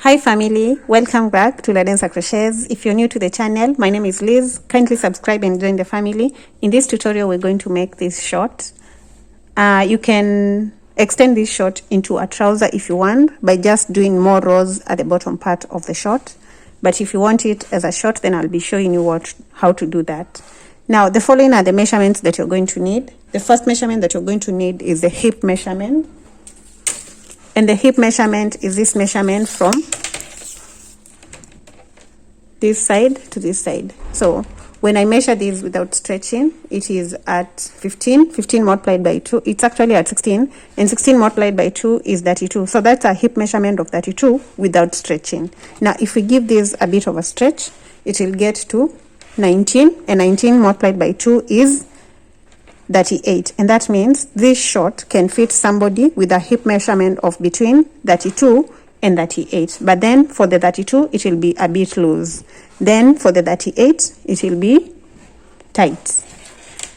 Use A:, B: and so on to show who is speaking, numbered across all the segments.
A: Hi family, welcome back to Ladensercrotchets. If you're new to the channel, my name is Liz. Kindly subscribe and join the family. In this tutorial, we're going to make this short. You can extend this short into a trouser if you want by just doing more rows at the bottom part of the short. But if you want it as a short, then I'll be showing you how to do that. Now, the following are the measurements that you're going to need. The first measurement that you're going to need is the hip measurement. And the hip measurement is this measurement from this side to this side. So when I measure this without stretching, it is at 15 multiplied by 2. It's actually at 16, and 16 multiplied by 2 is 32. So that's a hip measurement of 32 without stretching. Now, if we give this a bit of a stretch, it will get to 19, and 19 multiplied by 2 is 38, and that means this short can fit somebody with a hip measurement of between 32 and 38. But then for the 32 it will be a bit loose, then for the 38 it will be tight.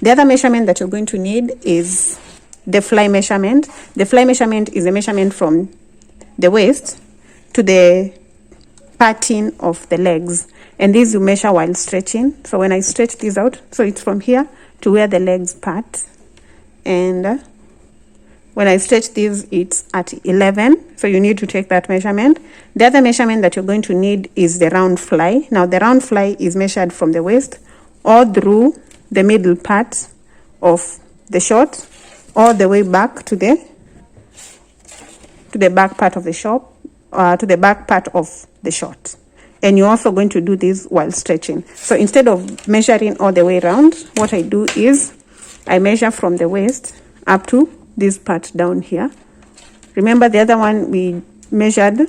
A: The other measurement that you're going to need is the fly measurement. The fly measurement is a measurement from the waist to the parting of the legs, and this you measure while stretching. So when I stretch this out, so it's from here to where the legs part, and when I stretch this, it's at 11, so you need to take that measurement. The other measurement that you're going to need is the round fly. Now the round fly is measured from the waist all through the middle part of the short, all the way back to the back part of the short, to the back part of the short. And you're also going to do this while stretching. So instead of measuring all the way around, what I do is I measure from the waist up to this part down here. Remember, the other one we measured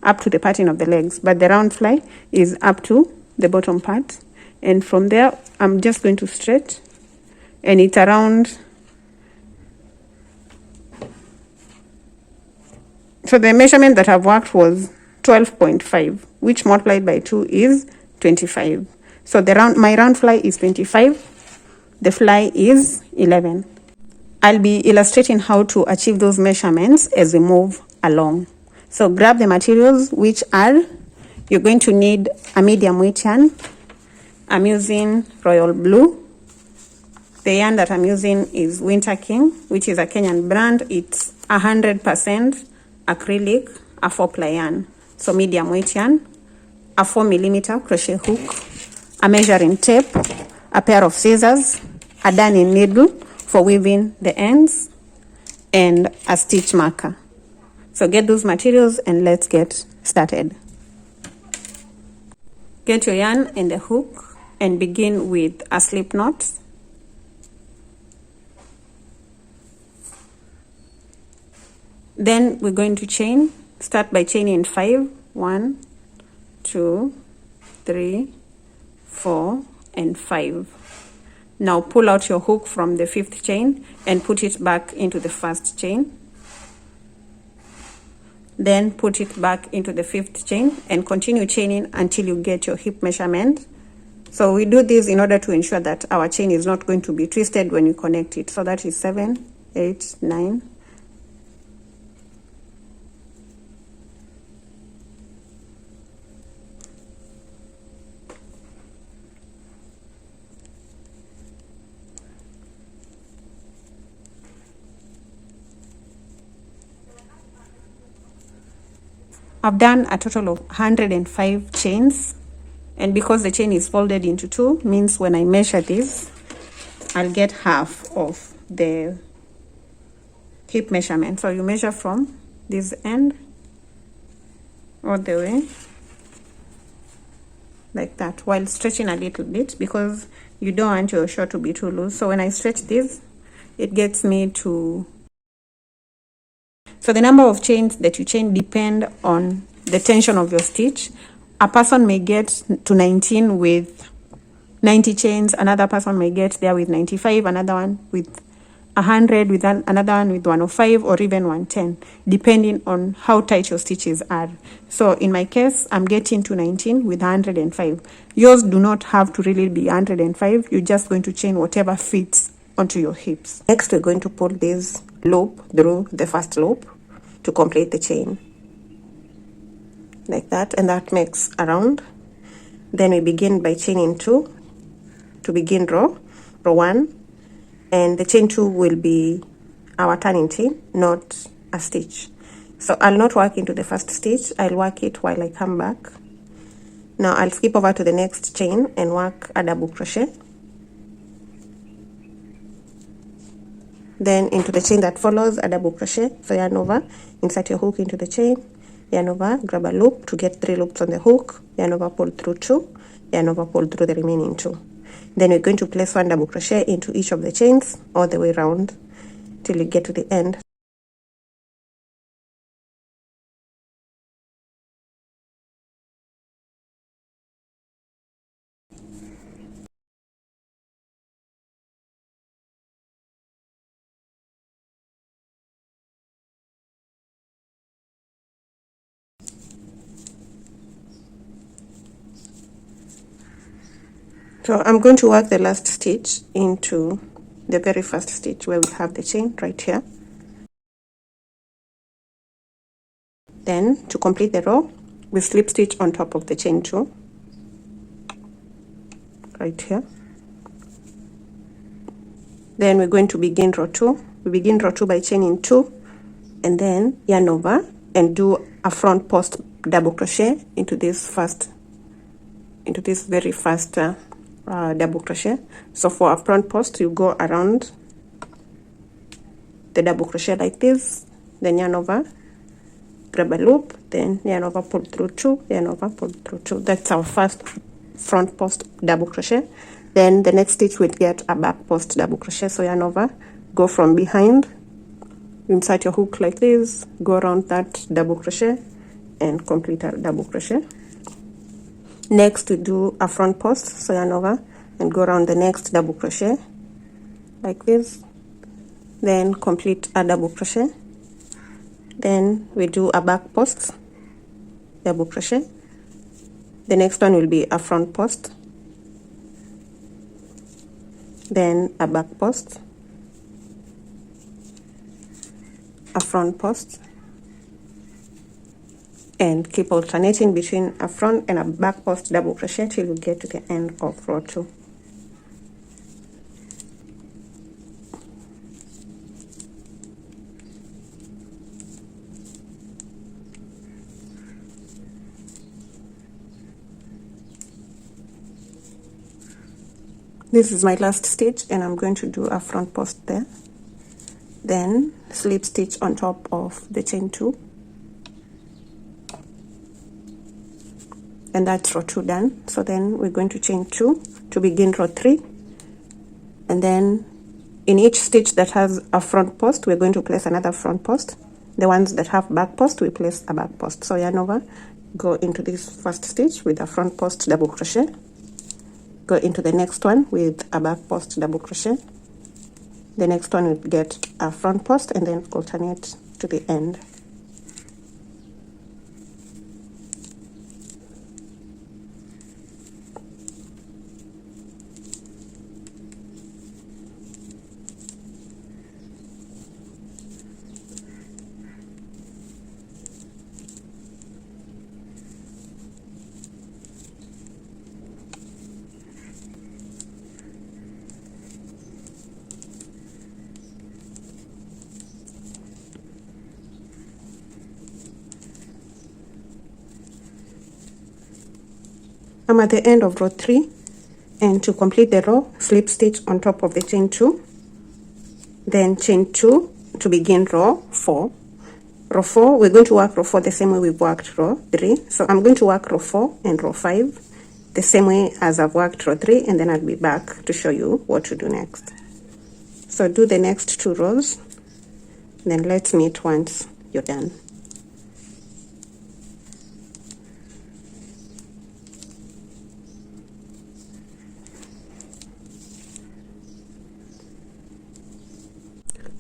A: up to the parting of the legs, but the round fly is up to the bottom part. And from there, I'm just going to stretch, and it's around. So the measurement that I've worked was 12.5, which multiplied by 2 is 25. So my round fly is 25, the fly is 11. I'll be illustrating how to achieve those measurements as we move along. So grab the materials, which are, you're going to need a medium weight yarn. I'm using Royal Blue. The yarn that I'm using is Winter King, which is a Kenyan brand. It's 100% acrylic, a 4-ply yarn. So medium weight yarn, a 4mm crochet hook, a measuring tape, a pair of scissors, a darning needle for weaving the ends, and a stitch marker. So get those materials and let's get started. Get your yarn and the hook and begin with a slip knot. Then we're going to chain. Start by chaining 5. 1, 2, 3, 4, and 5. Now pull out your hook from the 5th chain and put it back into the 1st chain. Then put it back into the 5th chain and continue chaining until you get your hip measurement. So we do this in order to ensure that our chain is not going to be twisted when you connect it. So that is 7, 8, 9. I've done a total of 105 chains, and because the chain is folded into 2, means when I measure this, I'll get half of the hip measurement. So you measure from this end all the way like that, while stretching a little bit because you don't want your short to be too loose. So when I stretch this, it gets me to. So the number of chains that you chain depend on the tension of your stitch. A person may get to 19 with 90 chains, another person may get there with 95, another one with 100, with another one with 105, or even 110, depending on how tight your stitches are. So in my case, I'm getting to 19 with 105. Yours do not have to really be 105. You're just going to chain whatever fits onto your hips. Next, we're going to pull this loop through the first loop to complete the chain. like that, and that makes a round. Then we begin by chaining 2 to begin row 1, and the chain 2 will be our turning chain, not a stitch. So I'll not work into the first stitch, I'll work it while I come back. Now I'll skip over to the next chain and work a double crochet. Then into the chain that follows, a double crochet. So yarn over, insert your hook into the chain, yarn over, grab a loop to get 3 loops on the hook, yarn over, pull through 2, yarn over, pull through the remaining 2. Then we're going to place 1 double crochet into each of the chains all the way around till you get to the end. So I'm going to work the last stitch into the very first stitch where we have the chain right here. Then to complete the row, we slip stitch on top of the chain 2 right here. Then we're going to begin row 2. We begin row 2 by chaining 2 and then yarn over and do a front post double crochet into this very first double crochet. So for a front post, you go around the double crochet like this, then yarn over, grab a loop, then yarn over, pull through 2, yarn over, pull through 2. That's our first front post double crochet. Then the next stitch we'll get a back post double crochet. So yarn over, go from behind, insert your hook like this, go around that double crochet and complete a double crochet. Next we do a front post, so yarn over and go around the next double crochet like this, then complete a double crochet. Then we do a back post double crochet. The next one will be a front post, then a back post, a front post, and keep alternating between a front and a back post double crochet till you get to the end of row 2. This is my last stitch and I'm going to do a front post there, then slip stitch on top of the chain 2, and that's row 2 done. So then we're going to chain 2 to begin row 3, and then in each stitch that has a front post we're going to place another front post. The ones that have back post we place a back post. So yarn over, go into this first stitch with a front post double crochet, go into the next one with a back post double crochet, the next one will get a front post, and then alternate to the end. I'm at the end of row 3, and to complete the row, slip stitch on top of the chain 2, then chain 2 to begin row 4. Row 4, we're going to work row 4 the same way we've worked row 3. So I'm going to work row 4 and row 5 the same way as I've worked row 3, and then I'll be back to show you what to do next. So do the next 2 rows, then let's meet once you're done.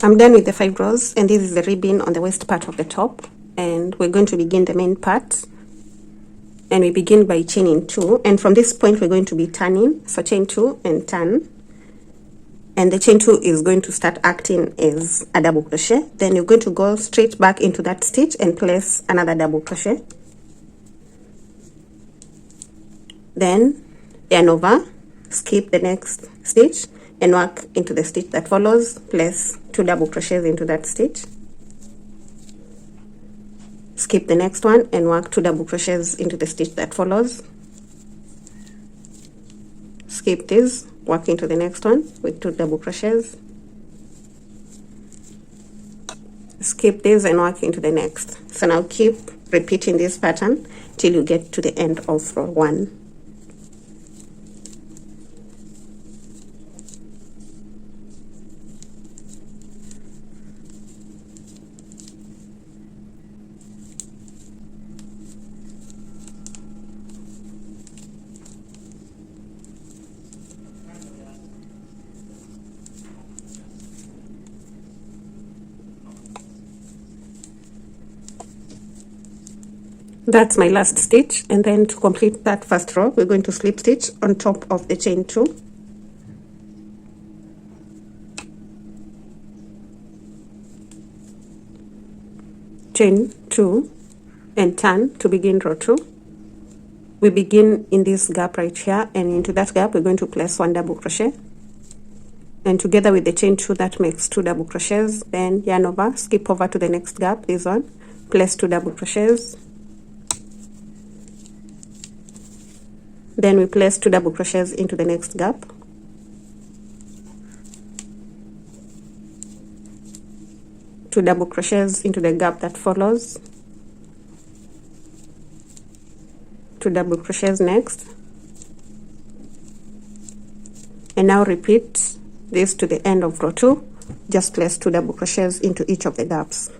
A: I'm done with the 5 rows, and this is the ribbon on the waist part of the top, and we're going to begin the main part, and we begin by chaining 2, and from this point we're going to be turning. So chain 2 and turn, and the chain 2 is going to start acting as a double crochet. Then you're going to go straight back into that stitch and place another double crochet, then yarn over, skip the next stitch and work into the stitch that follows, place 2 double crochets into that stitch, skip the next one and work 2 double crochets into the stitch that follows, skip this, work into the next one with 2 double crochets, skip this and work into the next. So now keep repeating this pattern till you get to the end of row 1. That's my last stitch, and then to complete that first row we're going to slip stitch on top of the chain 2, chain 2 and turn to begin row 2. We begin in this gap right here, and into that gap we're going to place 1 double crochet, and together with the chain 2 that makes 2 double crochets. Then yarn over, skip over to the next gap, this one, place 2 double crochets, then we place 2 double crochets into the next gap, two double crochets into the gap that follows, 2 double crochets next, and now repeat this to the end of row 2. Just place 2 double crochets into each of the gaps.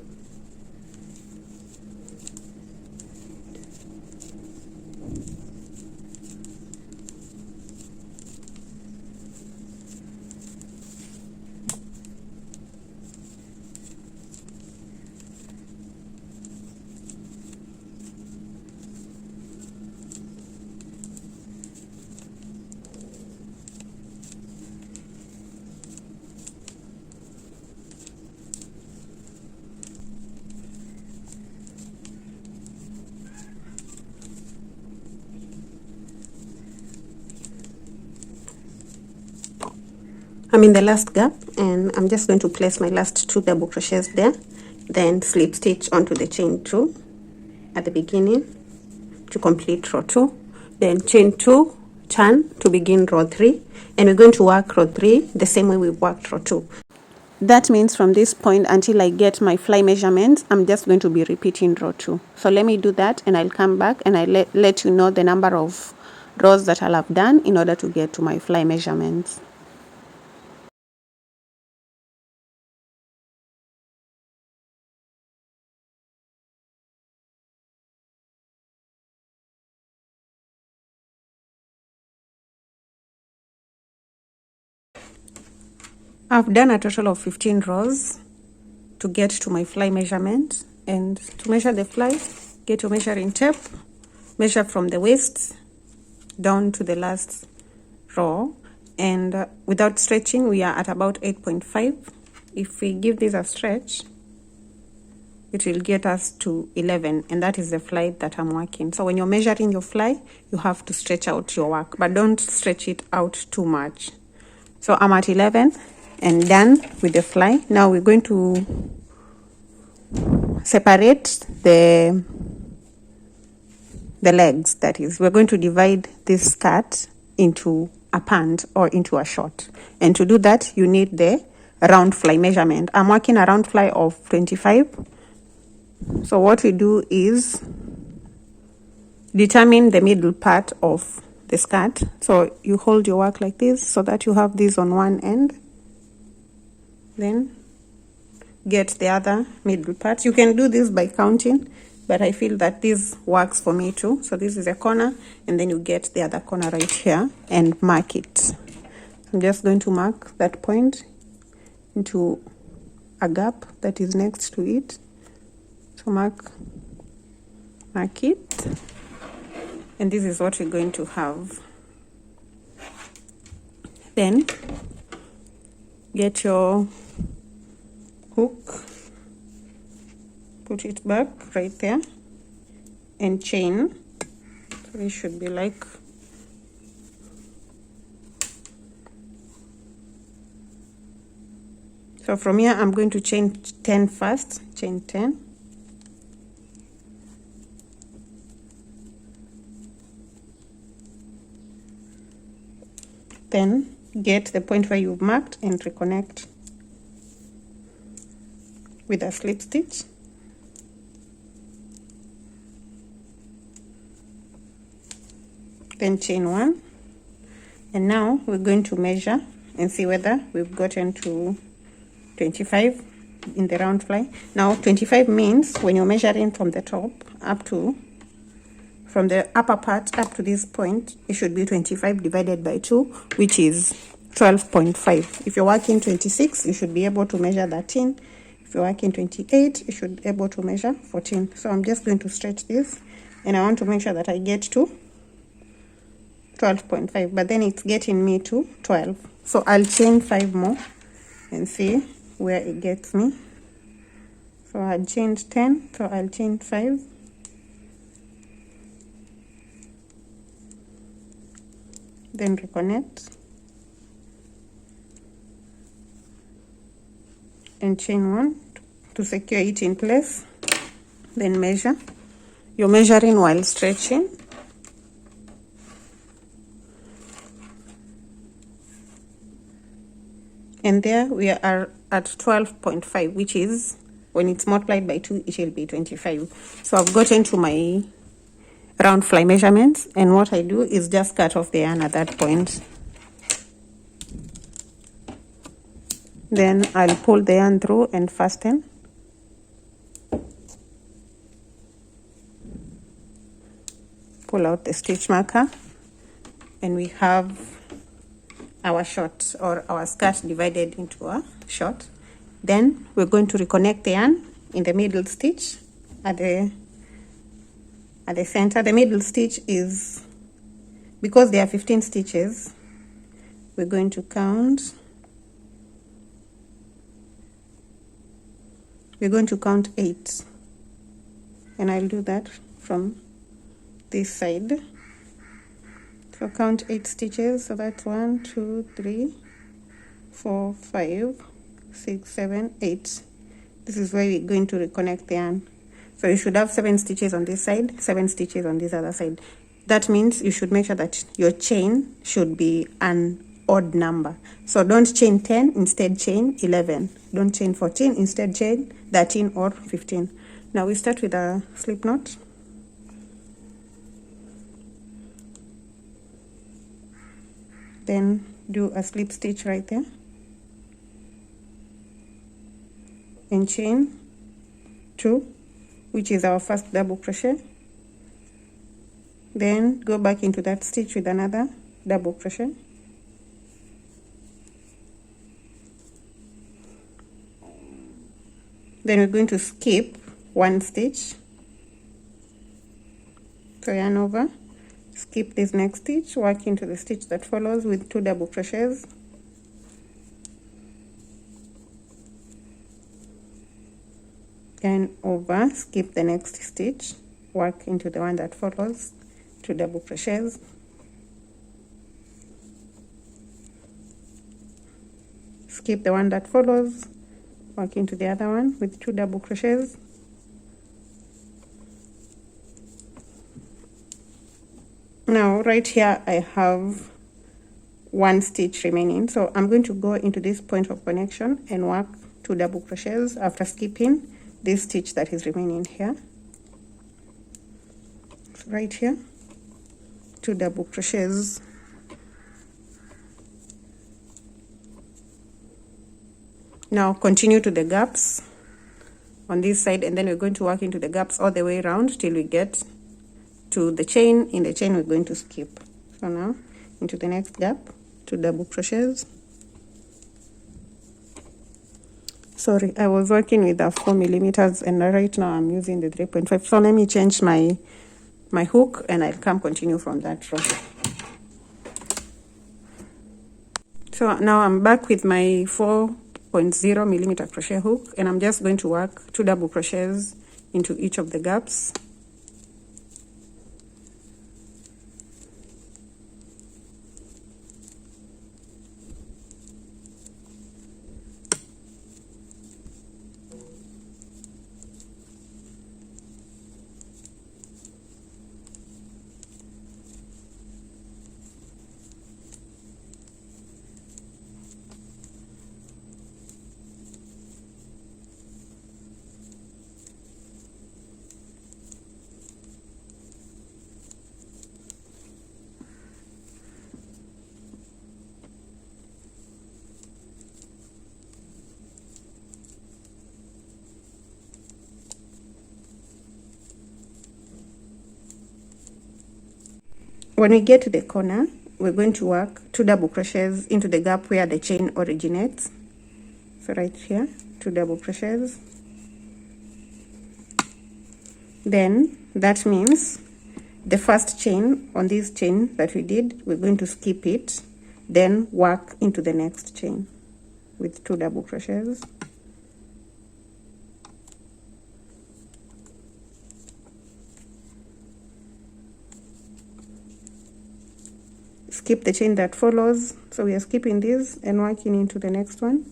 A: I'm in the last gap, and I'm just going to place my last 2 double crochets there, then slip stitch onto the chain 2 at the beginning to complete row 2, then chain 2, turn to begin row 3, and we're going to work row 3 the same way we worked row 2. That means from this point until I get my fly measurements, I'm just going to be repeating row 2. So let me do that, and I'll come back and I'll let you know the number of rows that I'll have done in order to get to my fly measurements. I've done a total of 15 rows to get to my fly measurement, and to measure the fly, get your measuring tape, measure from the waist down to the last row, and without stretching we are at about 8.5. If we give this a stretch, it will get us to 11, and that is the fly that I'm working. So when you're measuring your fly, you have to stretch out your work, but don't stretch it out too much. So I'm at 11 and done with the fly. Now we're going to separate the legs. That is, we're going to divide this skirt into a pant or into a short, and to do that you need the round fly measurement. I'm working a round fly of 25. So what we do is determine the middle part of the skirt. So you hold your work like this so that you have this on one end, then get the other middle part. You can do this by counting, but I feel that this works for me too. So this is a corner, and then you get the other corner right here and mark it. I'm just going to mark that point into a gap that is next to it. So mark it, and this is what we're going to have. Then get your hook, put it back right there, and chain. So it should be like So from here I'm going to chain 10 first, chain 10. Then get the point where you've marked and reconnect with a slip stitch. Then chain 1, and now we're going to measure and see whether we've gotten to 25 in the round fly. Now 25 means when you're measuring from the top up to, from the upper part up to this point, it should be 25 divided by 2, which is 12.5. If you're working 26, you should be able to measure 13. If you're working 28, you should be able to measure 14. So I'm just going to stretch this, and I want to make sure that I get to 12.5, but then it's getting me to 12. So I'll chain 5 more and see where it gets me. So I had chained 10, so I'll chain 5. Then reconnect and chain 1 to secure it in place. Then measure. You're measuring while stretching. And there we are at 12.5, which is, when it's multiplied by 2, it will be 25. So I've gotten to my round fly measurements, and what I do is just cut off the yarn at that point. Then I'll pull the yarn through and fasten. Pull out the stitch marker, and we have our short, or our skirt, divided into a short. Then we're going to reconnect the yarn in the middle stitch at the center. The middle stitch is, because there are 15 stitches, we're going to count. We're going to count 8, and I'll do that from this side. So count 8 stitches. So that's 1, 2, 3, 4, 5, 6, 7, 8. This is where we're going to reconnect the yarn. So you should have 7 stitches on this side, 7 stitches on this other side. That means you should make sure that your chain should be an odd number. So don't chain 10, instead chain 11. Don't chain 14, instead chain 13 or 15. Now we start with a slip knot. Then do a slip stitch right there and chain 2, which is our first double crochet. Then go back into that stitch with another double crochet. Then we're going to skip 1 stitch. So yarn over, skip this next stitch, work into the stitch that follows with 2 double crochets. Yarn over, skip the next stitch, work into the one that follows, 2 double crochets. Skip the one that follows, work into the other one with 2 double crochets. Now right here I have 1 stitch remaining, so I'm going to go into this point of connection and work 2 double crochets after skipping this stitch that is remaining here. So right here, 2 double crochets. Now continue to the gaps on this side, and then we're going to work into the gaps all the way around till we get to the chain. In the chain we're going to skip. So now into the next gap, 2 double crochets. Sorry, I was working with the 4 millimeters, and right now I'm using the 3.5. So let me change my hook, and I'll come continue from that row. So now I'm back with my 4.0 millimeter crochet hook, and I'm just going to work 2 double crochets into each of the gaps. When we get to the corner, we're going to work 2 double crochets into the gap where the chain originates. So right here, 2 double crochets. Then that means the first chain on this chain that we did, we're going to skip it, then work into the next chain with 2 double crochets. Skip the chain that follows, so we are skipping this and working into the next one.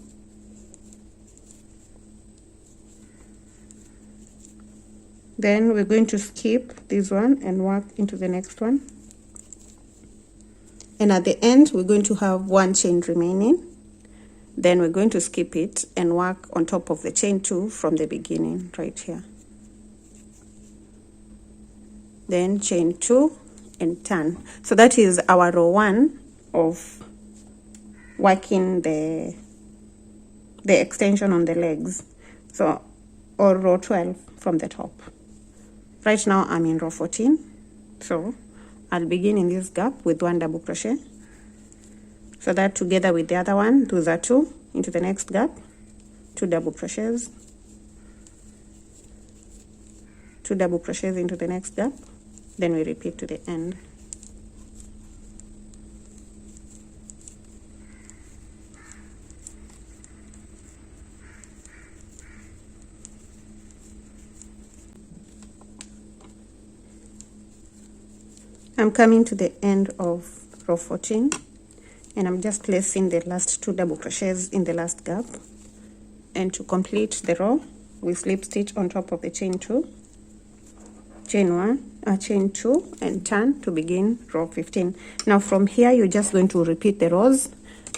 A: Then we're going to skip this one and work into the next one. And at the end, we're going to have 1 chain remaining. Then we're going to skip it and work on top of the chain 2 from the beginning, right here. Then chain 2 and turn. So that is our row 1 of working the extension on the legs. So, or row 12 from the top. Right now I'm in row 14, so I'll begin in this gap with 1 double crochet. So that together with the other one, those are 2 into the next gap, 2 double crochets, 2 double crochets into the next gap, then we repeat to the end. I'm coming to the end of row 14 and I'm just placing the last 2 double crochets in the last gap, and to complete the row we slip stitch on top of the chain 2, chain 2 and turn to begin row 15. Now from here you're just going to repeat the rows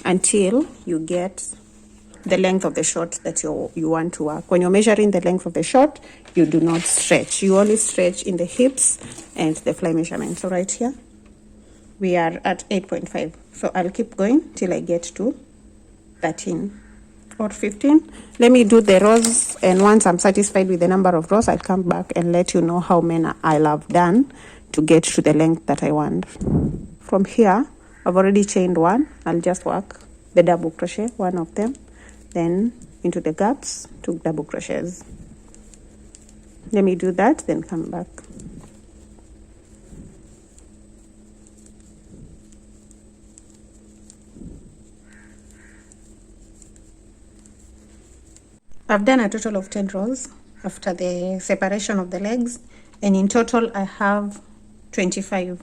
A: until you get the length of the short that you want to work. When you're measuring the length of the short, you do not stretch. You only stretch in the hips and the fly measurement. So right here, we are at 8.5. So I'll keep going till I get to 13 or 15. Let me do the rows, and once I'm satisfied with the number of rows, I'll come back and let you know how many I'll have done to get to the length that I want. From here, I've already chained 1. I'll just work the double crochet, 1 of them. Then into the gaps, 2 double crochets. Let me do that, then come back. I've done a total of 10 rows after the separation of the legs, and in total I have 25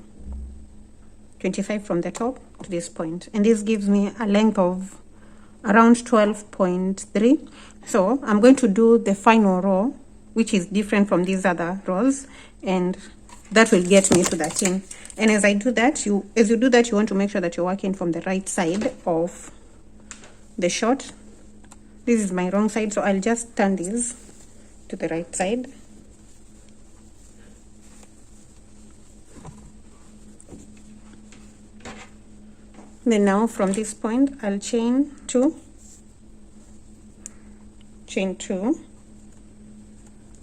A: from the top to this point, and this gives me a length of around 12.3. So I'm going to do the final row, which is different from these other rows, and that will get me to 13. And as I do that, you want to make sure that you're working from the right side of the short. This is my wrong side, so I'll just turn this to the right side. Then now from this point, I'll chain 2,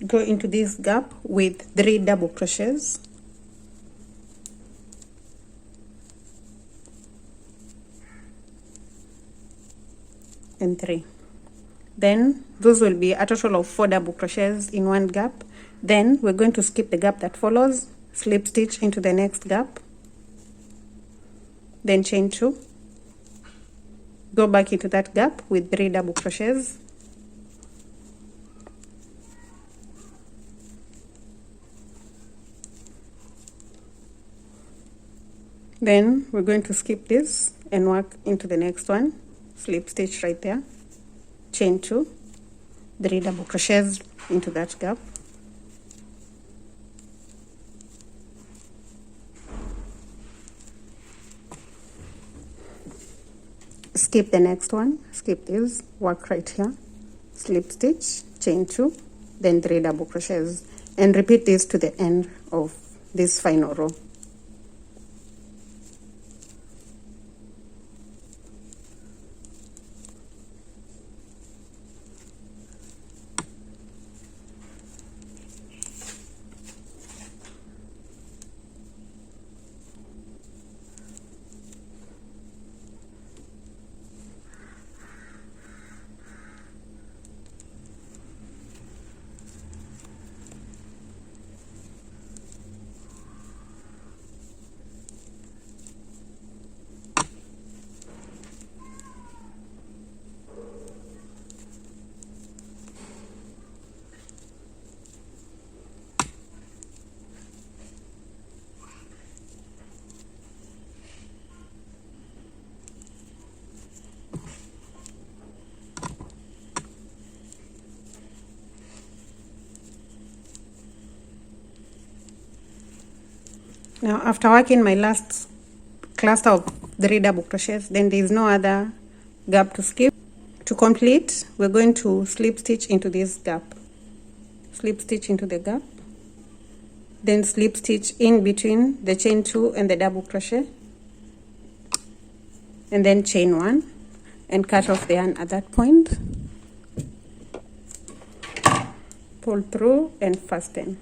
A: go into this gap with 3 double crochets, and 3. Then those will be a total of 4 double crochets in one gap. Then we're going to skip the gap that follows, slip stitch into the next gap, then chain 2, go back into that gap with 3 double crochets, then we're going to skip this and work into the next one, slip stitch right there, chain 2, 3 double crochets into that gap, skip the next one, skip this, work right here, slip stitch, chain 2, then 3 double crochets, and repeat this to the end of this final row. Now after working my last cluster of 3 double crochets, then there is no other gap to skip. To complete, we're going to slip stitch into this gap, slip stitch into the gap, then slip stitch in between the chain 2 and the double crochet, and then chain 1 and cut off the yarn at that point, pull through and fasten,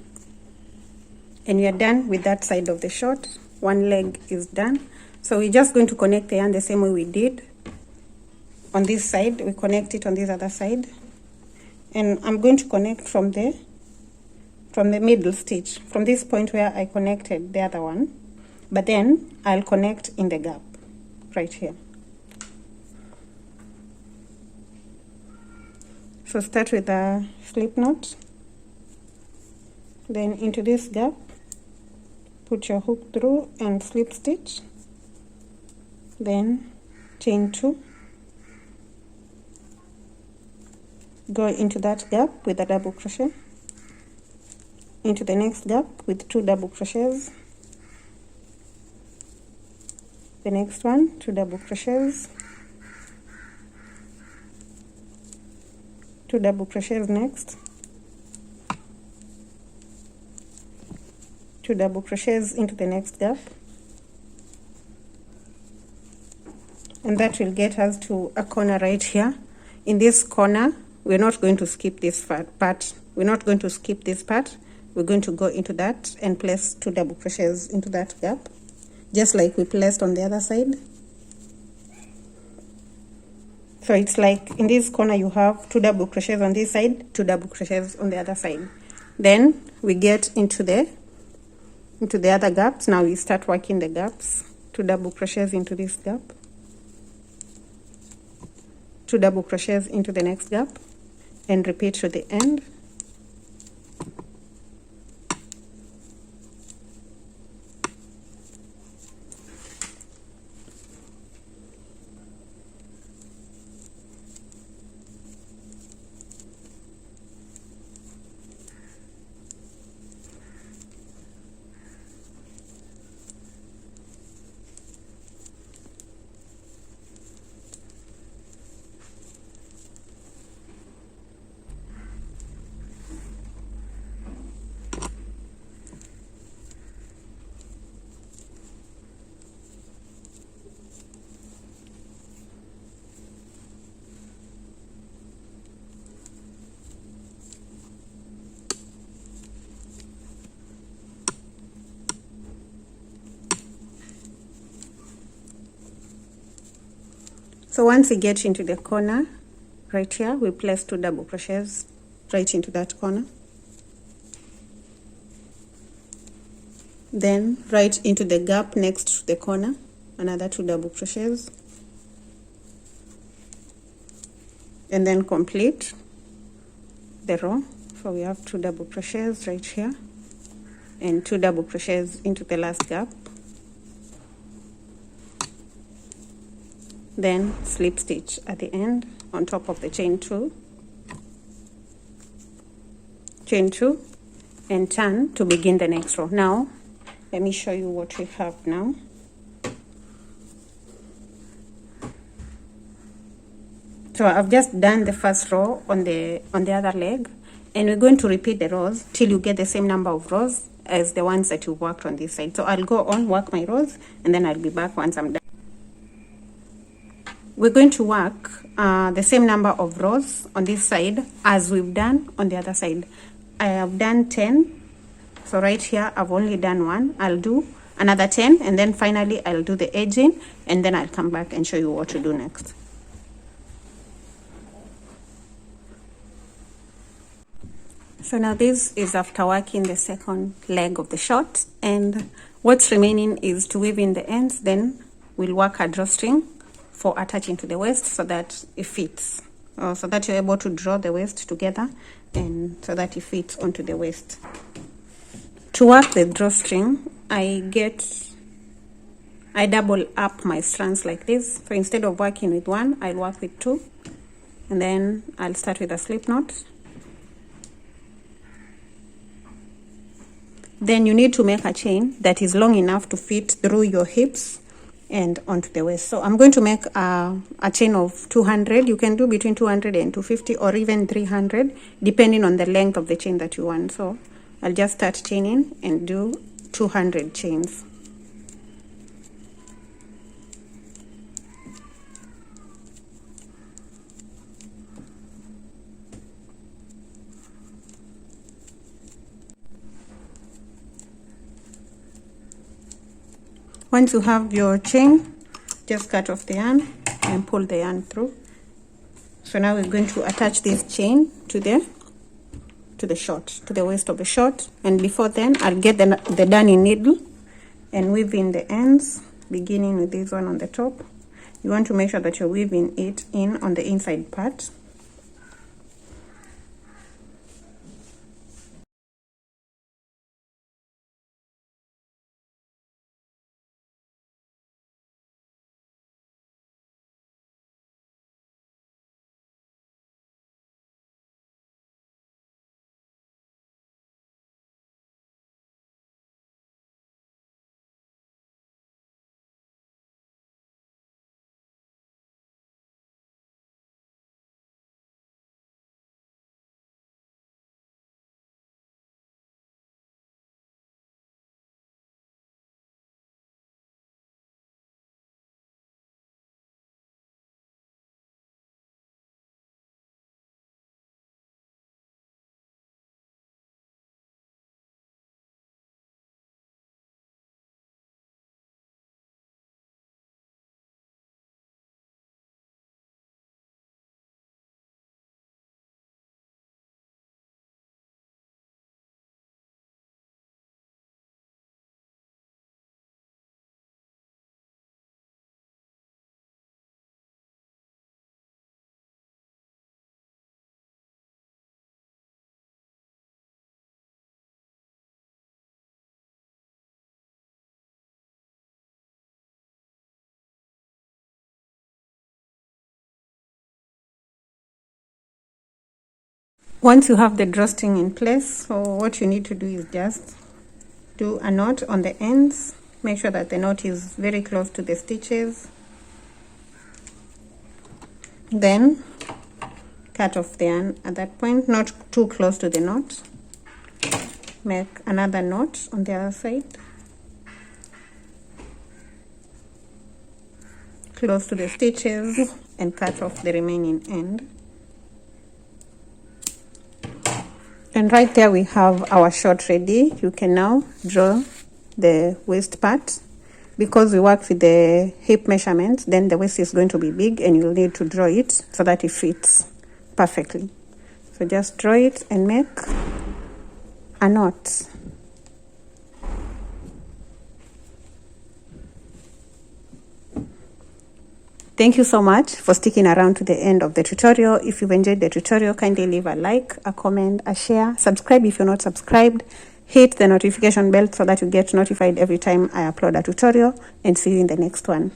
A: and we are done with that side of the short. One leg is done. So we're just going to connect the yarn the same way we did on this side. We connect it on this other side, and I'm going to connect from the middle stitch, from this point where I connected the other one, but then I'll connect in the gap right here. So start with a slip knot, then into this gap, put your hook through and slip stitch, then chain 2, go into that gap with a double crochet, into the next gap with 2 double crochets, the next one 2 double crochets, 2 double crochets next, 2 double crochets into the next gap, and that will get us to a corner right here. In this corner, we're not going to skip this part. We're not going to skip this part. We're going to go into that and place 2 double crochets into that gap, just like we placed on the other side. So it's like in this corner you have 2 double crochets on this side, 2 double crochets on the other side. Then we get into the other gaps. Now we start working the gaps. 2 double crochets into this gap, 2 double crochets into the next gap, and repeat to the end. So once we get into the corner right here, we place 2 double crochets right into that corner, then right into the gap next to the corner, another 2 double crochets, and then complete the row. So we have 2 double crochets right here and 2 double crochets into the last gap, then slip stitch at the end on top of the chain 2, and turn to begin the next row. Now let me show you what we have now. So I've just done the first row on the other leg, and we're going to repeat the rows till you get the same number of rows as the ones that you worked on this side. So I'll go on, work my rows, and then I'll be back once I'm done. We're going to work the same number of rows on this side as we've done on the other side. I have done 10. So right here, I've only done 1. I'll do another 10, and then finally I'll do the edging, and then I'll come back and show you what to do next. So now this is after working the second leg of the short, and what's remaining is to weave in the ends. Then we'll work a drawstring for attaching to the waist so that it fits, so that you're able to draw the waist together and so that it fits onto the waist. To work the drawstring, I double up my strands like this. So instead of working with 1, I'll work with 2, and then I'll start with a slip knot, Then you need to make a chain that is long enough to fit through your hips and onto the waist. So I'm going to make a chain of 200. You can do between 200 and 250 or even 300 depending on the length of the chain that you want. So I'll just start chaining and do 200 chains. Once you have your chain, just cut off the yarn and pull the yarn through. So now we're going to attach this chain to the waist of the short. And before then, I'll get the darning needle and weave in the ends, beginning with this one on the top. You want to make sure that you're weaving it in on the inside part. Once you have the drawstring in place, so what you need to do is just do a knot on the ends. Make sure that the knot is very close to the stitches. Then cut off the yarn at that point, not too close to the knot. Make another knot on the other side, close to the stitches, and cut off the remaining end. And right there we have our short ready. You can now draw the waist part. Because we work with the hip measurements, then the waist is going to be big and you'll need to draw it so that it fits perfectly. So just draw it and make a knot. Thank you so much for sticking around to the end of the tutorial. If you've enjoyed the tutorial, kindly leave a like, a comment, a share, subscribe if you're not subscribed, hit the notification bell so that you get notified every time I upload a tutorial, and see you in the next one.